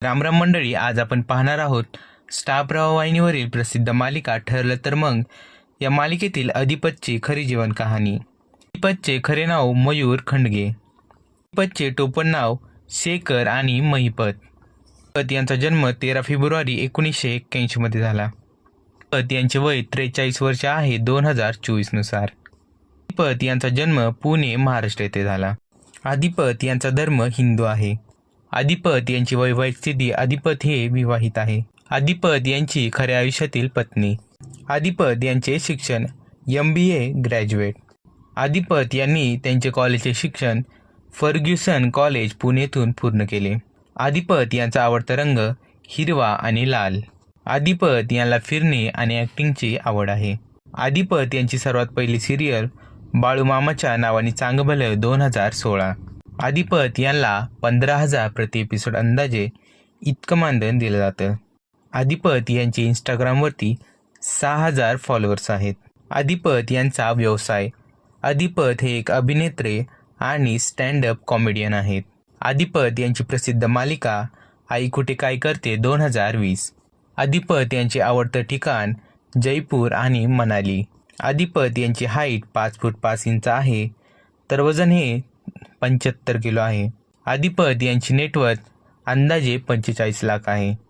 रामराम मंडळी, आज आपण पाहणार आहोत स्टार प्रवाह वाहिनीवरील प्रसिद्ध मालिका ठरलं तर मग या मालिकेतील अधिपतची खरी जीवन कहाणी. अधिपतचे खरे नाव मयूर खंडगे. अधिपतचे टोपण नाव शेखर आणि महिपत. अधिपत यांचा जन्म 13 फेब्रुवारी 1981 मध्ये झाला. अधिपत यांचे वय 43 वर्ष आहे 2024 नुसार. अधिपत यांचा जन्म पुणे, महाराष्ट्र येथे झाला. अधिपत यांचा धर्म हिंदू आहे. अधिपत यांची वैवाहिक स्थिती, अधिपत हे विवाहित आहे. अधिपत यांची खऱ्या आयुष्यातील पत्नी. अधिपत यांचे शिक्षण MBA ग्रॅज्युएट. अधिपत यांनी त्यांचे कॉलेजचे शिक्षण फर्ग्युसन कॉलेज पुणेतून पूर्ण केले. अधिपत यांचा आवडता रंग हिरवा आणि लाल. अधिपत यांना फिरणे आणि ॲक्टिंगची आवड आहे. अधिपत यांची सर्वात पहिली सिरियल बाळूमामाच्या नावाने चांगलं भलं 2016. अधिपत यांना 15,000 प्रति एपिसोड अंदाजे इतकं मानधन दिलं जातं. अधिपत यांचे इंस्टाग्रामवरती 6,000 फॉलोअर्स आहेत. अधिपत यांचा व्यवसाय. अधिपत हे एक अभिनेत्री आणि स्टँडअप कॉमेडियन आहेत. अधिपत यांची प्रसिद्ध मालिका आई कुठे काय करते 2020. अधिपत यांचे आवडतं ठिकाण जयपूर आणि मनाली. अधिपत यांची हाईट 5 फूट 5 इंच आहे, तर वजन हे 75 किलो आहे. अधिपत यांची नेटवर्थ अंदाजे 45 लाख आहे.